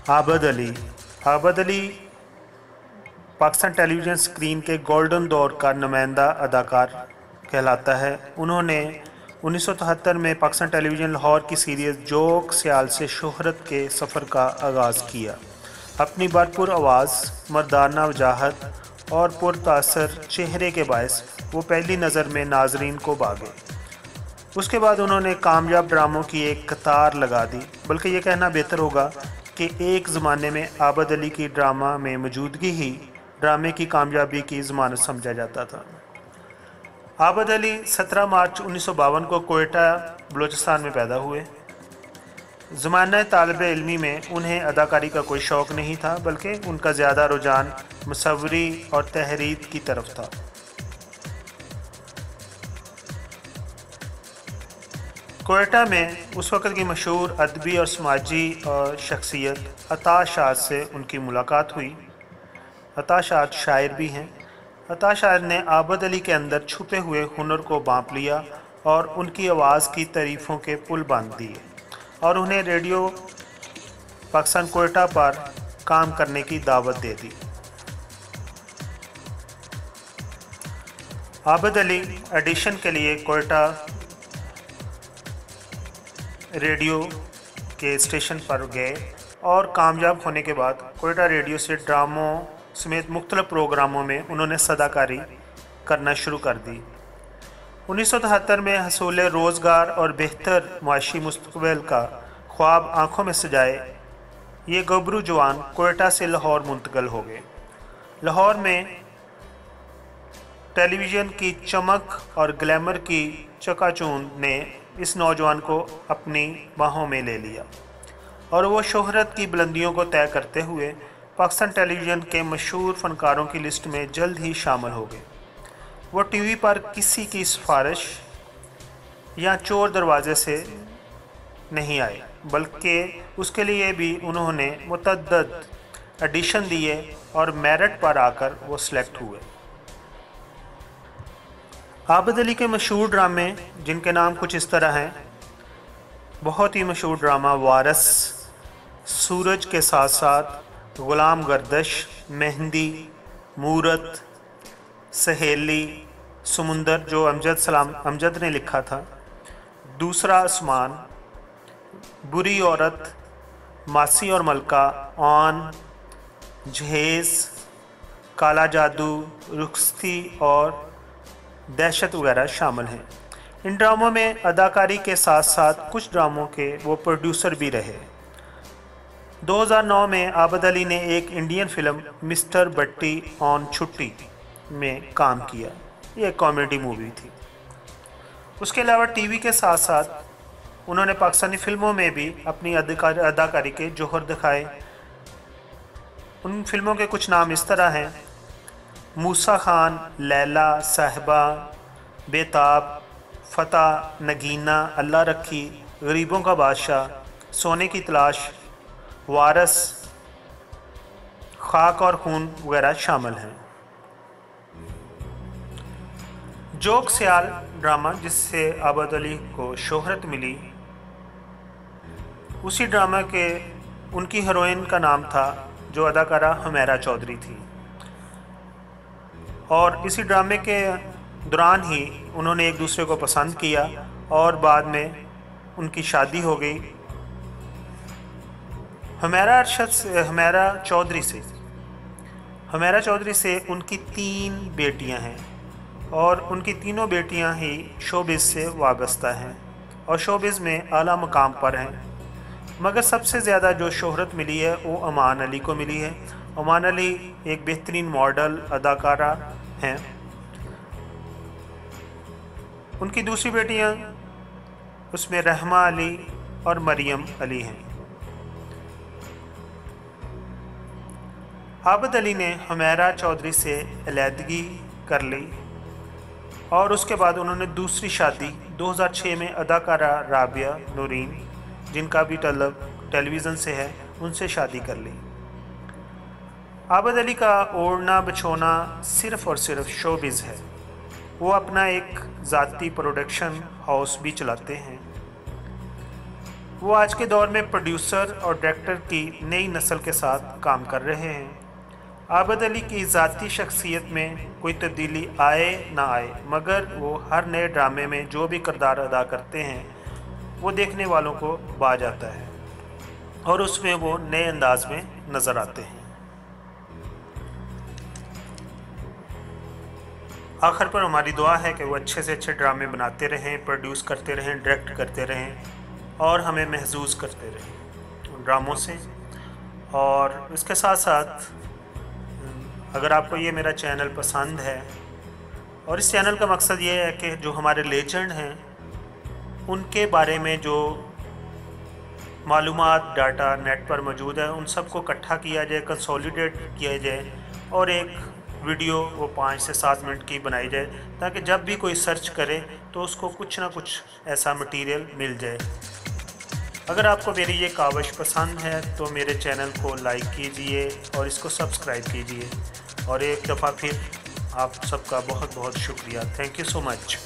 आबद अली। आबद Ali Pakistan television screen के golden दौर का नुमाइंदा अदाकार कहलाता है। उन्होंने 1973 में पाकिस्तान टेलीविज़न लाहौर की सीरीज़ जोक सियाल से शोहरत के सफ़र का आगाज़ किया। अपनी भरपूर आवाज़, मर्दाना वजाहत और पुरतासर चेहरे के बायस वो पहली नज़र में नाजरीन को भागे। उसके बाद उन्होंने कामयाब ड्रामों की एक कतार लगा दी, बल्कि ये कहना बेहतर होगा कि एक ज़माने में आबद अली की ड्रामा में मौजूदगी ही ड्रामे की कामयाबी की ज़मानत समझा जाता था। आबद अली 17 मार्च 1952 को कोयटा बलूचिस्तान में पैदा हुए। ज़माना तालिब इल्मी में उन्हें अदाकारी का कोई शौक़ नहीं था, बल्कि उनका ज़्यादा रुझान मुसव्वरी और तहरीर की तरफ था। कोयटा में उस वक़्त की मशहूर अदबी और समाजी शख्सियत अता शाद से उनकी मुलाकात हुई। अता शाद शायर भी हैं। अता शाद ने आबद अली के अंदर छुपे हुए हुनर को भांप लिया और उनकी आवाज़ की तारीफ़ों के पुल बांध दिए और उन्हें रेडियो पाकिस्तान कोयटा पर काम करने की दावत दे दी। आबद अली ऑडिशन के लिए कोयटा रेडियो के स्टेशन पर गए और कामयाब होने के बाद कोयटा रेडियो से ड्रामों समेत मुख्तलिफ प्रोग्रामों में उन्होंने सदाकारी करना शुरू कर दी। 1973 में हसूल रोज़गार और बेहतर माशी मुस्तक़बिल का ख्वाब आँखों में सजाए ये गबरू जवान कोयटा से लाहौर मुंतकिल हो गए। लाहौर में टेलीविज़न की चमक और ग्लैमर की चकाचौंध ने इस नौजवान को अपनी बाहों में ले लिया और वो शोहरत की बुलंदियों को तय करते हुए पाकिस्तान टेलीविज़न के मशहूर फ़नकारों की लिस्ट में जल्द ही शामिल हो गए। वो टीवी पर किसी की सिफारिश या चोर दरवाज़े से नहीं आए, बल्कि उसके लिए भी उन्होंने मुतअद्दिद ऑडिशन दिए और मेरिट पर आकर वो सिलेक्ट हुए। आबद अली के मशहूर ड्रामे जिनके नाम कुछ इस तरह हैं। बहुत ही मशहूर ड्रामा वारस, सूरज के साथ साथ, ग़ुलाम गर्दश, मेहंदी, मूरत, सहेली, समुंदर जो अमजद ने लिखा था, दूसरा आसमान, बुरी औरत, मासी और मलका, ऑन, जहेज़, काला जादू, रुखसती और दहशत वगैरह शामिल हैं। इन ड्रामों में अदाकारी के साथ साथ कुछ ड्रामों के वो प्रोड्यूसर भी रहे। 2009 में आबद अली ने एक Indian film mister Bhatti on Chutti में काम किया। ये एक कॉमेडी मूवी थी। उसके अलावा टीवी के साथ साथ उन्होंने पाकिस्तानी फिल्मों में भी अपनी अदाकारी के जोहर दिखाए। उन फिल्मों के कुछ नाम इस तरह हैं: मूसा खान, लैला, साहिबा, बेताब, फ़तह, नगीना, अल्लाह रखी, गरीबों का बादशाह, सोने की तलाश, वारस, खाक और खून वगैरह शामिल हैं। जोक सियाल ड्रामा जिससे आबद अली को शोहरत मिली, उसी ड्रामा के उनकी हीरोइन का नाम था जो अदाकारा हुमैरा चौधरी थी और इसी ड्रामे के दौरान ही उन्होंने एक दूसरे को पसंद किया और बाद में उनकी शादी हो गई। हुमैरा चौधरी से उनकी 3 बेटियां हैं और उनकी तीनों बेटियां ही शोबिज़ से वाबस्ता हैं और शोबिज़ में आला मकाम पर हैं। मगर सबसे ज़्यादा जो शोहरत मिली है वो अमान अली को मिली है। अमान अली एक बेहतरीन मॉडल अदाकारा हैं। उनकी दूसरी बेटियां उसमें रहमा अली और मरियम अली हैं। आबद अली ने हुमैरा चौधरी से अलहदगी कर ली और उसके बाद उन्होंने दूसरी शादी 2006 में अदाकारा राबिया नूरीन, जिनका भी टेलीविज़न से है, उनसे शादी कर ली। आबद अली का ओढ़ना बिछोना सिर्फ़ और सिर्फ शोबिज़ है। वो अपना एक ज़ाती प्रोडक्शन हाउस भी चलाते हैं। वो आज के दौर में प्रोड्यूसर और डायरेक्टर की नई नस्ल के साथ काम कर रहे हैं। आबद अली की ज़ाती शख्सियत में कोई तब्दीली आए ना आए, मगर वो हर नए ड्रामे में जो भी किरदार अदा करते हैं वो देखने वालों को भा जाता है और उसमें वो नए अंदाज में नज़र आते हैं। आखिर पर हमारी दुआ है कि वो अच्छे से अच्छे ड्रामे बनाते रहें, प्रोड्यूस करते रहें, डायरेक्ट करते रहें और हमें महसूस करते रहें ड्रामों से। और इसके साथ साथ अगर आपको ये मेरा चैनल पसंद है, और इस चैनल का मकसद ये है कि जो हमारे लेजेंड हैं उनके बारे में जो मालूमात डाटा नेट पर मौजूद है उन सबको इकट्ठा किया जाए, कंसोलिडेट किया जाए और एक वीडियो वो 5 से 7 मिनट की बनाई जाए, ताकि जब भी कोई सर्च करे तो उसको कुछ ना कुछ ऐसा मटेरियल मिल जाए। अगर आपको मेरी ये काविश पसंद है तो मेरे चैनल को लाइक कीजिए और इसको सब्सक्राइब कीजिए। और एक दफ़ा फिर आप सबका बहुत बहुत शुक्रिया। Thank you so much.